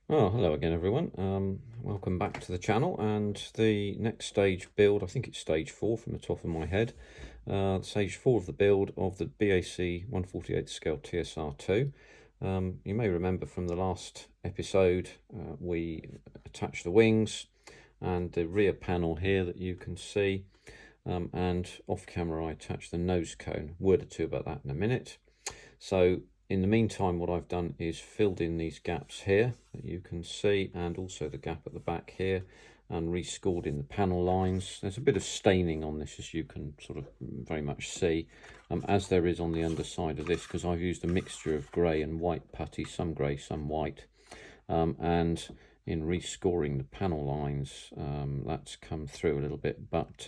Oh, hello again, everyone. Welcome back to the channel. And the next stage build, I think it's stage 4 from the top of my head. Stage 4 of the build of the BAC 1/48 scale TSR2. You may remember from the last episode, we attached the wings and the rear panel here that you can see. And off camera, I attached the nose cone. Word or two about that in a minute. So in the meantime, what I've done is filled in these gaps here that you can see, and also the gap at the back here, and rescored in the panel lines. There's a bit of staining on this, as you can sort of very much see, as there is on the underside of this, because I've used a mixture of grey and white putty, some grey, some white. And in rescoring the panel lines, that's come through a little bit, but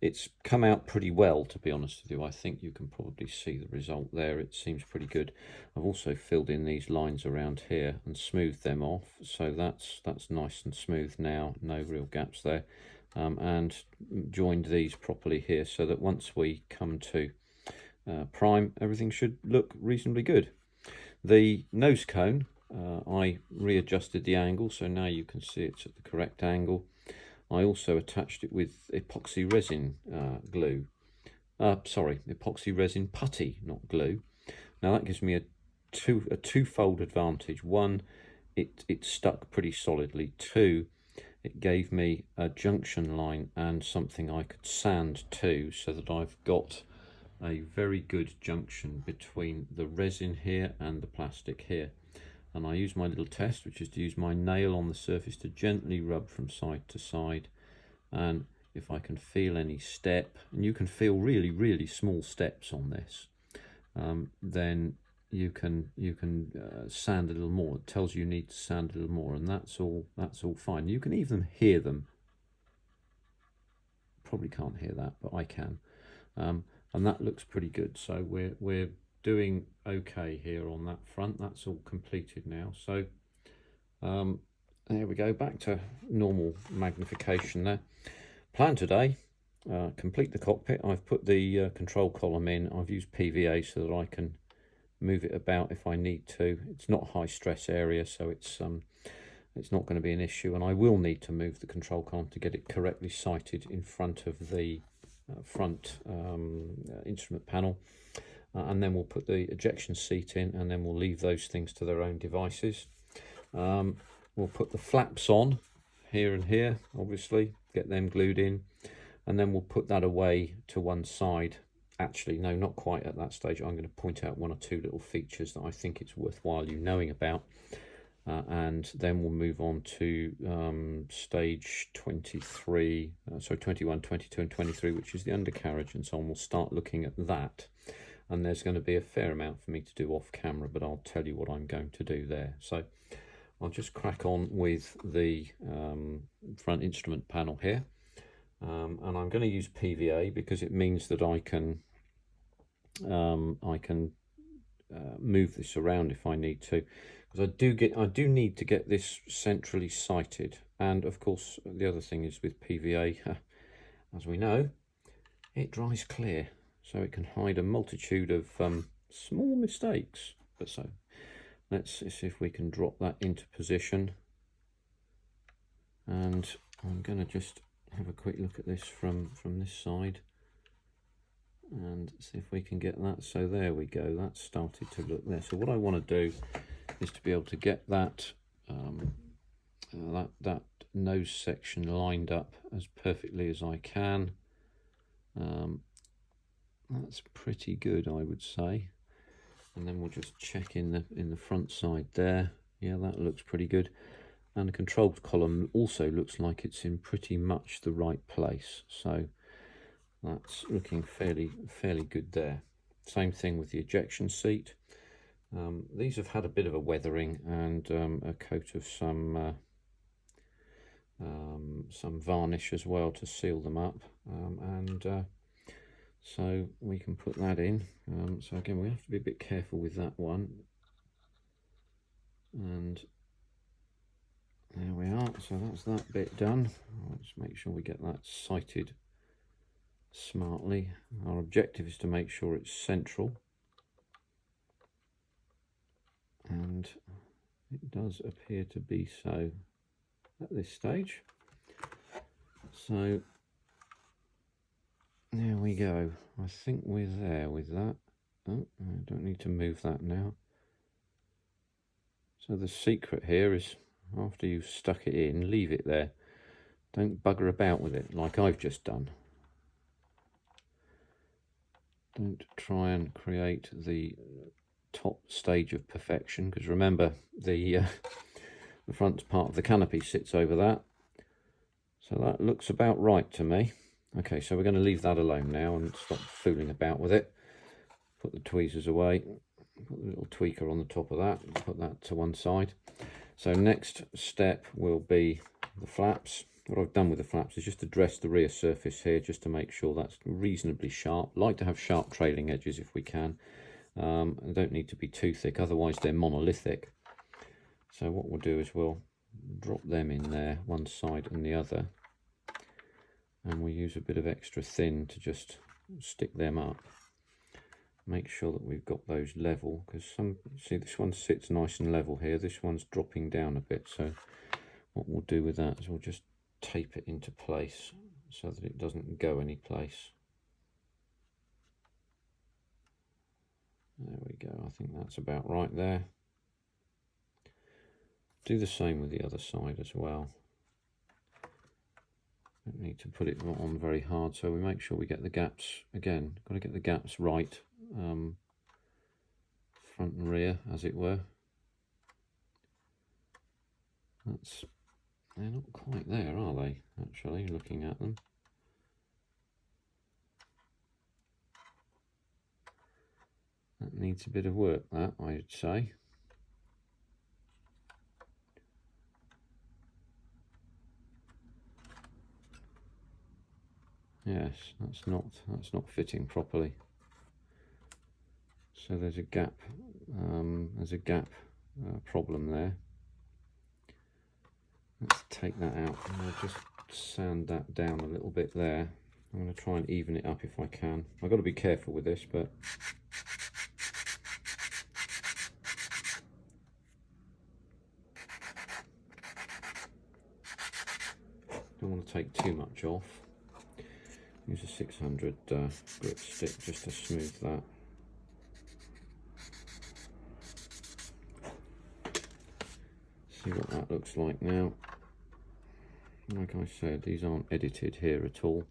it's come out pretty well, to be honest with you. I think you can probably see the result there. It seems pretty good. I've also filled in these lines around here and smoothed them off, so that's nice and smooth now, no real gaps there. And joined these properly here, so that once we come to prime, everything should look reasonably good. The nose cone, I readjusted the angle, so now you can see it's at the correct angle. I also attached it with epoxy resin glue. Epoxy resin putty, not glue. Now that gives me a twofold advantage. One, it stuck pretty solidly. Two, it gave me a junction line and something I could sand to, so that I've got a very good junction between the resin here and the plastic here. And I use my little test, which is to use my nail on the surface to gently rub from side to side, and if I can feel any step, and you can feel really small steps on this, then you can sand a little more. It tells you need to sand a little more, and that's all fine. You can even hear them. Probably can't hear that, but I can. And that looks pretty good. So we're doing okay here on that front. That's all completed now. So there we go, back to normal magnification there. Plan today, complete the cockpit. I've put the control column in. I've used PVA so that I can move it about if I need to. It's not a high stress area, so it's not going to be an issue, and I will need to move the control column to get it correctly sighted in front of the front instrument panel, and then we'll put the ejection seat in, and then we'll leave those things to their own devices. We'll put the flaps on here and here, obviously, get them glued in, and then we'll put that away to one side. Actually, no, not quite at that stage. I'm going to point out one or two little features that I think it's worthwhile you knowing about. And then we'll move on to stage 23, so 21, 22 and 23, which is the undercarriage, and so on. We'll start looking at that, and there's going to be a fair amount for me to do off camera, but I'll tell you what I'm going to do there. So I'll just crack on with the front instrument panel here, and I'm going to use PVA because it means that I can move this around if I need to, because I do need to get this centrally sighted. And of course the other thing is with PVA, as we know, it dries clear, so it can hide a multitude of small mistakes. But so let's see if we can drop that into position, and I'm going to just have a quick look at this from this side and see if we can get that. So there we go, that's started to look there. So what I want to do is to be able to get that that nose section lined up as perfectly as I can. That's pretty good, I would say. And then we'll just check in the front side there. Yeah, that looks pretty good. And the control column also looks like it's in pretty much the right place. So that's looking fairly good there. Same thing with the ejection seat. These have had a bit of a weathering and a coat of some varnish as well to seal them up, so we can put that in. So again, we have to be a bit careful with that one, and there we are. So that's that bit done. Let's make sure we get that sighted smartly. Our objective is to make sure it's central, and It does appear to be so at this stage. So there we go. I think we're there with that. Oh, I don't need to move that now. So the secret here is, after you've stuck it in, leave it there. Don't bugger about with it like I've just done. Don't try and create the top stage of perfection, because remember, the front part of the canopy sits over that. So that looks about right to me. Okay, so we're going to leave that alone now and stop fooling about with it. Put the tweezers away, put the little tweaker on the top of that, put that to one side. So next step will be the flaps. What I've done with the flaps is just address the rear surface here, just to make sure that's reasonably sharp. Like to have sharp trailing edges if we can. They don't need to be too thick, otherwise they're monolithic. So what we'll do is we'll drop them in there, one side and the other, and we'll use a bit of extra thin to just stick them up. Make sure that we've got those level, because see, this one sits nice and level here, this one's dropping down a bit. So what we'll do with that is we'll just tape it into place so that it doesn't go any place. There we go, I think that's about right there. Do the same with the other side as well. Don't need to put it on very hard, so we make sure we get the gaps, again, got to get the gaps right, front and rear as it were. They're not quite there, are they, actually, looking at them. That needs a bit of work, that, I'd say. Yes, that's not fitting properly. So there's a gap. Problem there. Let's take that out, and I'll just sand that down a little bit there. I'm going to try and even it up if I can. I've got to be careful with this, but don't want to take too much off. Use a 600 grit stick just to smooth that. See what that looks like now. Like I said, these aren't edited here at all.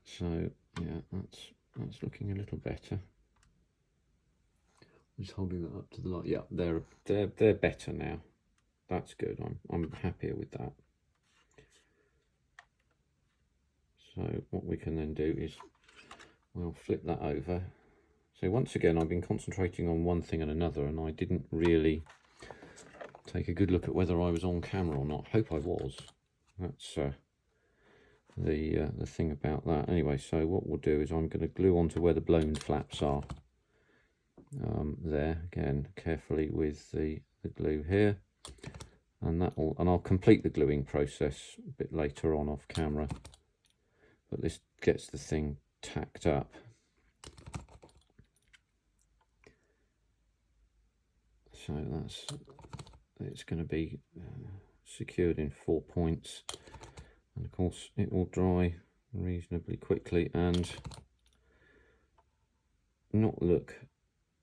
So yeah, that's looking a little better. Just holding that up to the light. Yeah, they're better now. That's good. I'm happier with that. So what we can then do is we'll flip that over. So once again, I've been concentrating on one thing and another, and I didn't really take a good look at whether I was on camera or not. Hope I was. That's the thing about that. Anyway, so what we'll do is I'm going to glue onto where the blown flaps are. There again, carefully with the glue here, and I'll complete the gluing process a bit later on off camera. But this gets the thing tacked up. So it's going to be secured in 4 points, and of course it will dry reasonably quickly and not look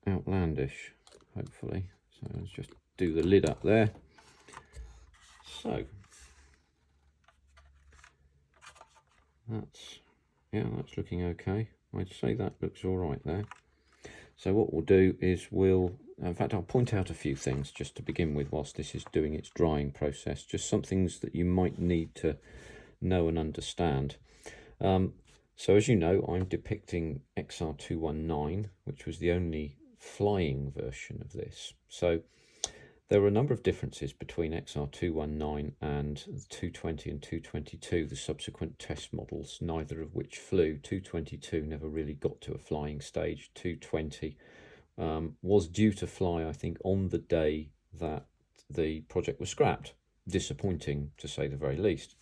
outlandish, hopefully. So let's just do the lid up there. So that's looking okay. I'd say that looks all right there. So what we'll do is in fact, I'll point out a few things just to begin with whilst this is doing its drying process, just some things that you might need to know and understand. So as you know, I'm depicting XR219, which was the only flying version of this. So there were a number of differences between XR219 and 220 and 222, the subsequent test models, neither of which flew. 222 never really got to a flying stage. 220 was due to fly, I think, on the day that the project was scrapped. Disappointing, to say the very least.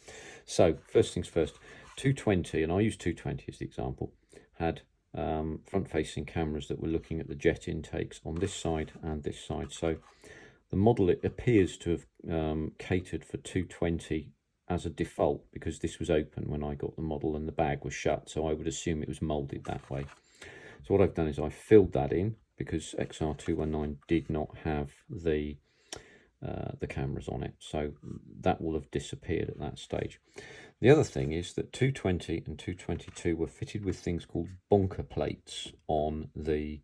So first things first, 220, and I use 220 as the example, had front-facing cameras that were looking at the jet intakes on this side and this side. So the model, it appears to have catered for 220 as a default, because this was open when I got the model and the bag was shut, so I would assume it was moulded that way. So what I've done is I filled that in, because XR219 did not have the cameras on it, so that will have disappeared at that stage. The other thing is that 220 and 222 were fitted with things called bonker plates on the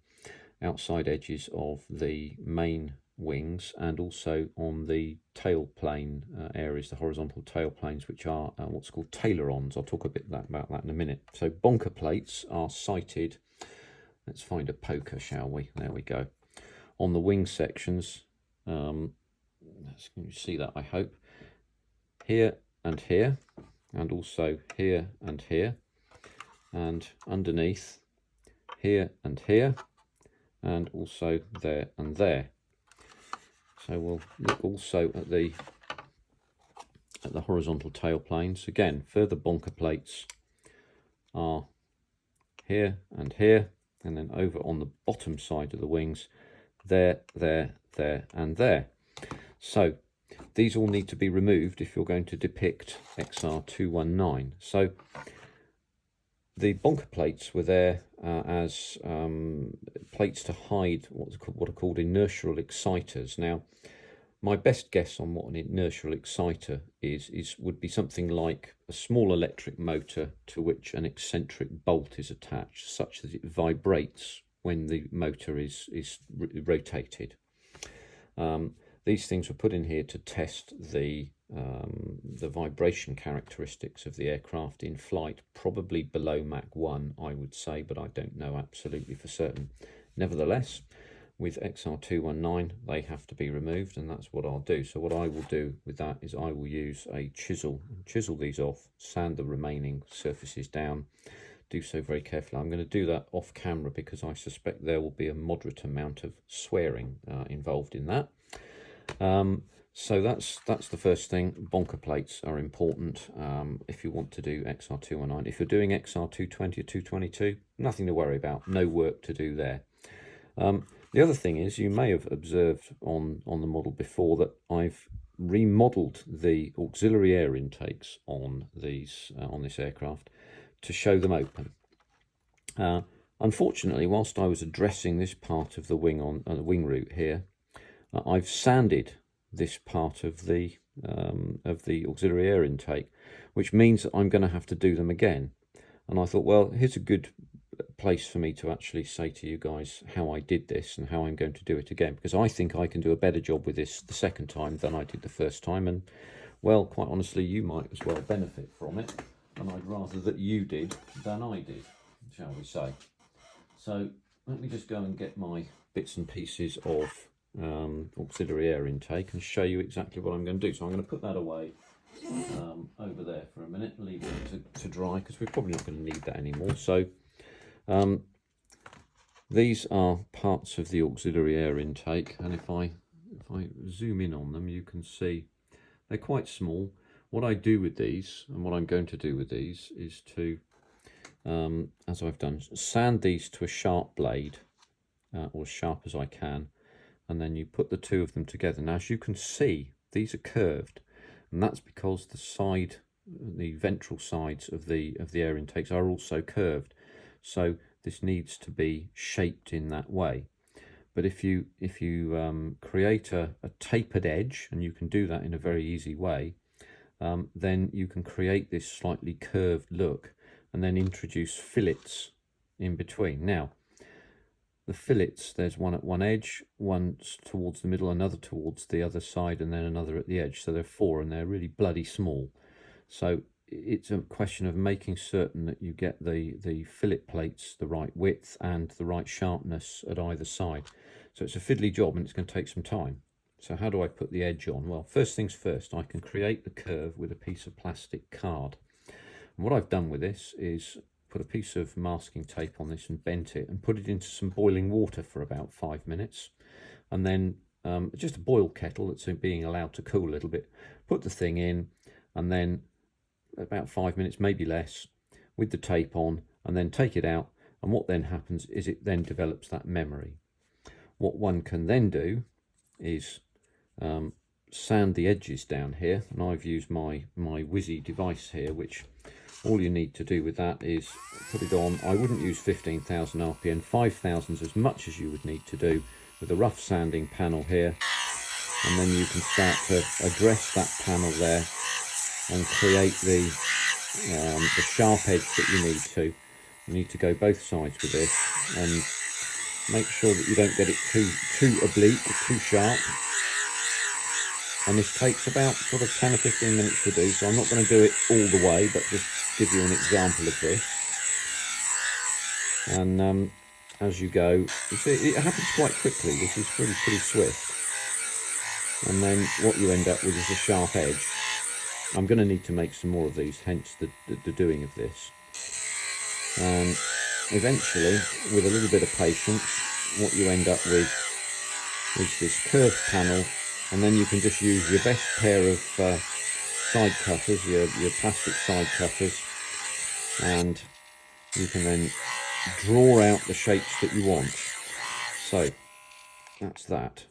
outside edges of the main wings, and also on the tail plane areas, the horizontal tail planes, which are what's called tailerons. I'll talk a bit about that in a minute. So bonker plates are sited, let's find a poker, shall we? There we go. On the wing sections, you see that, I hope, here and here, and also here and here, and underneath here and here, and also there and there. So we'll look also at the horizontal tail planes. Again, further bonker plates are here and here, and then over on the bottom side of the wings, there, there, there, and there. So these all need to be removed if you're going to depict XR219. So the bonker plates were there as plates to hide what are called inertial exciters. Now, my best guess on what an inertial exciter would be something like a small electric motor to which an eccentric bolt is attached, such that it vibrates when the motor is rotated. These things were put in here to test the vibration characteristics of the aircraft in flight, probably below Mach 1, I would say, but I don't know absolutely for certain. Nevertheless, with XR219, they have to be removed, and that's what I'll do. So what I will do with that is I will use a chisel these off, sand the remaining surfaces down. Do so very carefully. I'm going to do that off camera because I suspect there will be a moderate amount of swearing involved in that. So that's the first thing. Bonker plates are important if you want to do XR219. If you're doing XR220 or 222, nothing to worry about. No work to do there. The other thing is, you may have observed on the model before that I've remodeled the auxiliary air intakes on this aircraft to show them open. Unfortunately, whilst I was addressing this part of the wing on the wing root here, I've sanded this part of the auxiliary air intake, which means that I'm going to have to do them again. And I thought, well, here's a good place for me to actually say to you guys how I did this and how I'm going to do it again, because I think I can do a better job with this the second time than I did the first time, and well, quite honestly, you might as well benefit from it, and I'd rather that you did than I did, shall we say. So let me just go and get my bits and pieces of auxiliary air intake and show you exactly what I'm going to do. So I'm going to put that away over there for a minute, leave it to dry, because we're probably not going to need that anymore. So these are parts of the auxiliary air intake, and if I zoom in on them, you can see they're quite small. What I do with these, and what I'm going to do with these, is to, as I've done, sand these to a sharp blade, or as sharp as I can, and then you put the two of them together. Now, as you can see, these are curved, and that's because the ventral sides of the air intakes are also curved. So this needs to be shaped in that way. But if you create a tapered edge, and you can do that in a very easy way, then you can create this slightly curved look, and then introduce fillets in between. Now, the fillets, there's one at one edge, one towards the middle, another towards the other side, and then another at the edge. So there are four, and they're really bloody small. So it's a question of making certain that you get the fillet plates the right width and the right sharpness at either side. So it's a fiddly job, and it's going to take some time. So how do I put the edge on? Well, first things first, I can create the curve with a piece of plastic card. And what I've done with this is put a piece of masking tape on this and bent it and put it into some boiling water for about 5 minutes, and then just a boil kettle that's being allowed to cool a little bit. Put the thing in, and then about 5 minutes, maybe less, with the tape on, and then take it out. And what then happens is it then develops that memory. What one can then do is sand the edges down here, and I've used my Whizzy device here, which all you need to do with that is put it on. I wouldn't use 15,000 RPM, 5,000 is as much as you would need to do with a rough sanding panel here, and then you can start to address that panel there and create the sharp edge that you need to. You need to go both sides with this and make sure that you don't get it too oblique, too sharp. And this takes about sort of 10 or 15 minutes to do, so I'm not going to do it all the way, but just give you an example of this. And as you go, you see, it happens quite quickly. This is pretty swift. And then what you end up with is a sharp edge. I'm going to need to make some more of these, hence the doing of this. And eventually, with a little bit of patience, what you end up with is this curved panel, and then you can just use your best pair of side cutters, your plastic side cutters, and you can then draw out the shapes that you want. So that's that.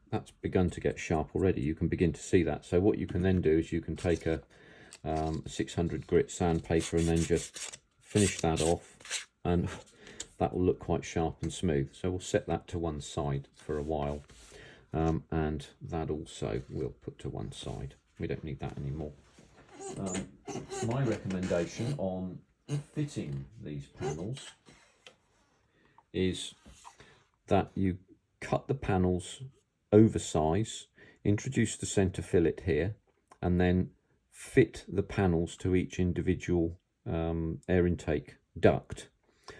That's begun to get sharp already. You can begin to see that. So what you can then do is you can take a 600 grit sandpaper and then just finish that off, and that will look quite sharp and smooth. So we'll set that to one side for a while, and that also we'll put to one side. We don't need that anymore. My recommendation on fitting these panels is that you cut the panels oversize, introduce the center fillet here, and then fit the panels to each individual air intake duct.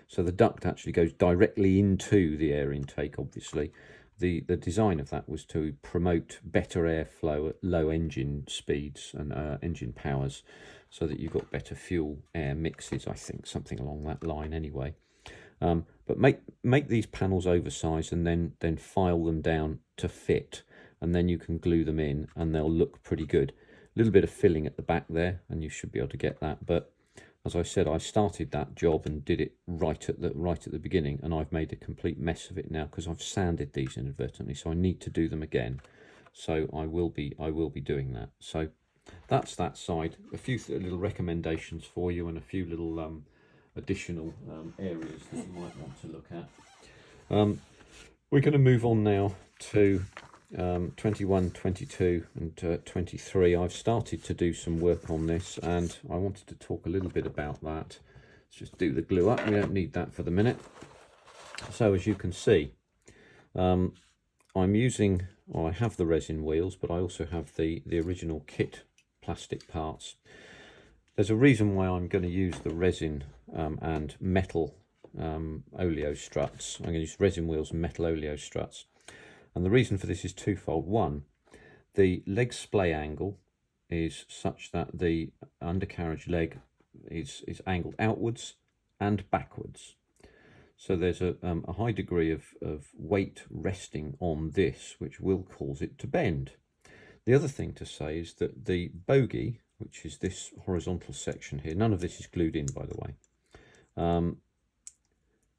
So the duct actually goes directly into the air intake. Obviously the design of that was to promote better airflow at low engine speeds and engine powers, so that you've got better fuel air mixes, I think, something along that line anyway. But make these panels oversized and then file them down to fit, and then you can glue them in and they'll look pretty good. A little bit of filling at the back there and you should be able to get that, but as I said, I started that job and did it right at the beginning, and I've made a complete mess of it now because I've sanded these inadvertently, so I need to do them again. So I will be doing that. So that's that side. A few little recommendations for you and a few little additional areas that you might want to look at. We're going to move on now to 21, 22 and 23. I've started to do some work on this and I wanted to talk a little bit about that. Let's just do the glue up. We don't need that for the minute. So as you can see, I'm using, I have the resin wheels, but I also have the original kit plastic parts. There's a reason why I'm going to use the resin and metal oleo struts. I'm going to use resin wheels and metal oleo struts. And the reason for this is twofold. One, the leg splay angle is such that the undercarriage leg is angled outwards and backwards. So there's a high degree of weight resting on this, which will cause it to bend. The other thing to say is that the bogie, which is this horizontal section here, none of this is glued in, by the way,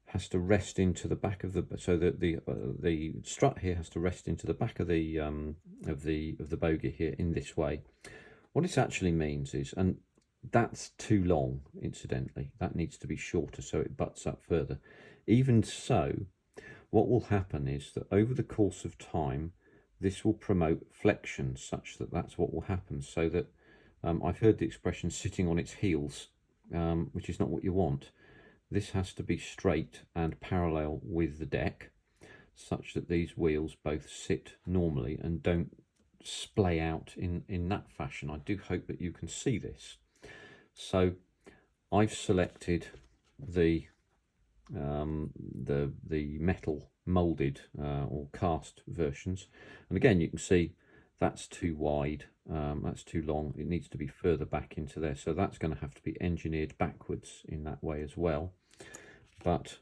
has to rest into the back of the, so that the strut here has to rest into the back of the bogie here in this way. What this actually means is, and that's too long, incidentally, that needs to be shorter so it butts up further. Even so, what will happen is that over the course of time, this will promote flexion such that that's what will happen. So that I've heard the expression sitting on its heels, which is not what you want. This has to be straight and parallel with the deck, such that these wheels both sit normally and don't splay out in that fashion. I do hope that you can see this. So I've selected the metal molded or cast versions, and again you can see that's too wide, that's too long, it needs to be further back into there, so that's going to have to be engineered backwards in that way as well, but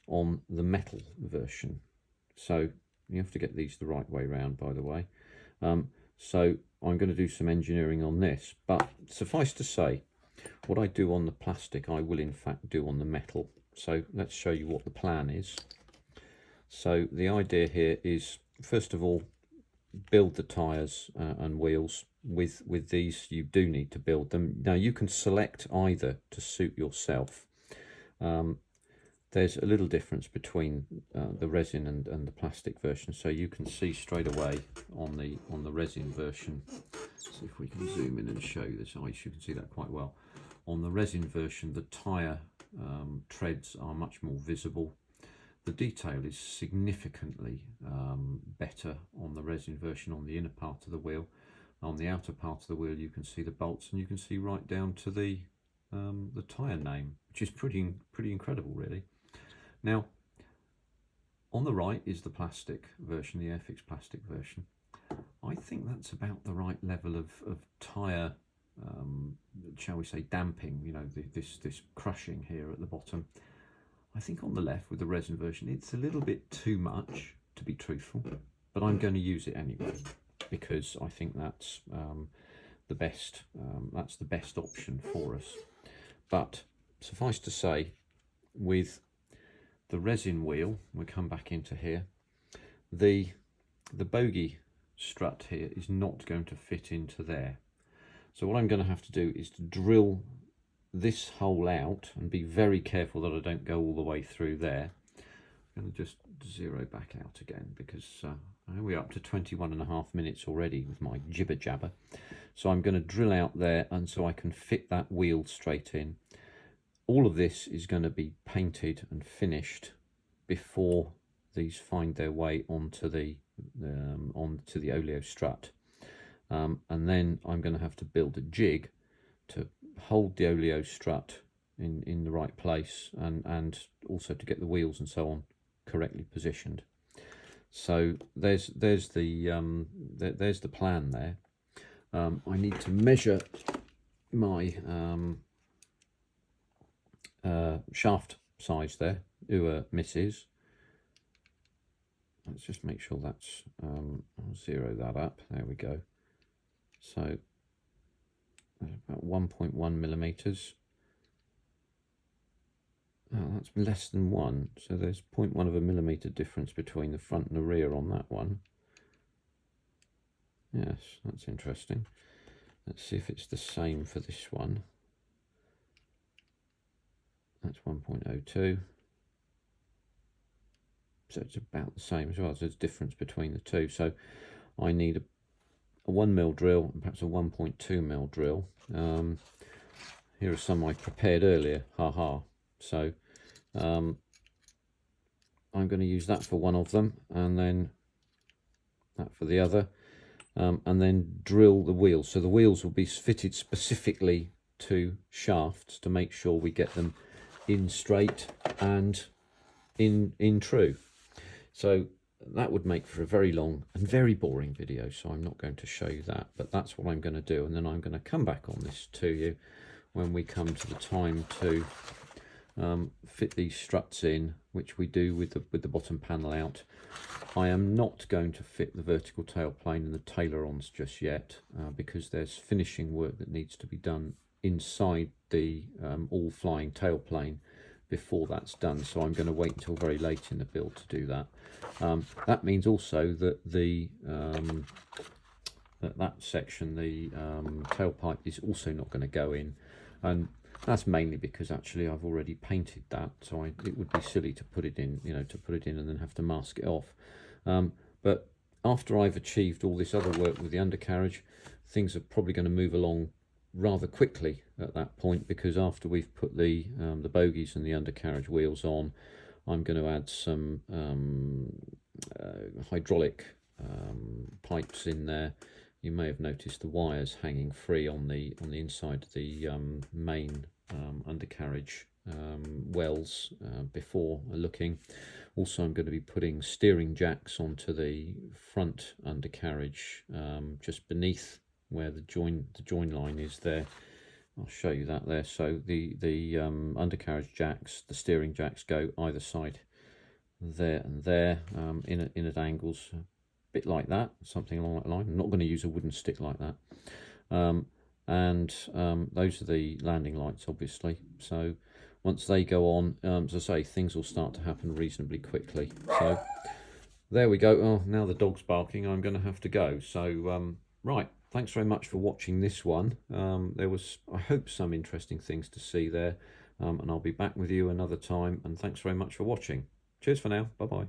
on the metal version. So you have to get these the right way round, by the way. So I'm going to do some engineering on this, but suffice to say, what I do on the plastic I will in fact do on the metal. So let's show you what the plan is. So the idea here is, first of all, build the tyres and wheels. With these, you do need to build them. Now you can select either to suit yourself. There's a little difference between the resin and the plastic version, so you can see straight away on the resin version. See if we can zoom in and show you this. You can see that quite well. On the resin version, the tyre treads are much more visible. The detail is significantly better on the resin version on the inner part of the wheel. On the outer part of the wheel, you can see the bolts, and you can see right down to the tyre name, which is pretty incredible, really. Now, on the right is the plastic version, the Airfix plastic version. I think that's about the right level of tyre, shall we say, damping, you know, this crushing here at the bottom. I think on the left with the resin version, it's a little bit too much, to be truthful, but I'm going to use it anyway, because I think that's the best option for us. But suffice to say, with the resin wheel, we'll come back into here, the bogie strut here is not going to fit into there. So what I'm going to have to do is to drill this hole out and be very careful that I don't go all the way through there. I'm going to just zero back out again, because we're up to 21.5 minutes already with my jibber jabber. So I'm going to drill out there, and so I can fit that wheel straight in. All of this is going to be painted and finished before these find their way onto the oleo strut, and then I'm going to have to build a jig to hold the oleo strut in the right place, and also to get the wheels and so on correctly positioned. So there's the plan there. I need to measure my shaft size there. Misses. Let's just make sure that's I'll zero that up. There we go. So about 1.1 millimeters. Oh, that's less than 1. So there's 0.1 of a millimeter difference between the front and the rear on that one. Yes, that's interesting. Let's see if it's the same for this one. That's 1.02. So it's about the same as well. So there's a difference between the two. So I need a 1mm drill and perhaps a 1.2mm drill. Here are some I prepared earlier. So I'm going to use that for one of them, and then that for the other, and then drill the wheels. So the wheels will be fitted specifically to shafts to make sure we get them in straight and in true. So that would make for a very long and very boring video, so I'm not going to show you that, but that's what I'm going to do, and then I'm going to come back on this to you when we come to the time to fit these struts in, which we do with the bottom panel out. I am not going to fit the vertical tailplane and the tailerons just yet, because there's finishing work that needs to be done inside the all-flying tailplane before that's done, so I'm going to wait until very late in the build to do that. That means also that that section, the tailpipe, is also not going to go in, and that's mainly because actually I've already painted that, so it would be silly to put it in, and then have to mask it off. But after I've achieved all this other work with the undercarriage, things are probably going to move along rather quickly at that point, because after we've put the bogies and the undercarriage wheels on, I'm going to add some hydraulic pipes in there. You may have noticed the wires hanging free on the inside of the main undercarriage wells before looking. Also, I'm going to be putting steering jacks onto the front undercarriage just beneath where the join line is there. I'll show you that there. So the undercarriage jacks, the steering jacks, go either side there and there, in at angles, a bit like that, something along that line. I'm not going to use a wooden stick like that. And those are the landing lights, obviously. So once they go on, as I say, things will start to happen reasonably quickly. So there we go. Oh, now the dog's barking. I'm going to have to go. So right, thanks very much for watching this one. There was, I hope, some interesting things to see there, and I'll be back with you another time, and thanks very much for watching. Cheers for now. Bye bye.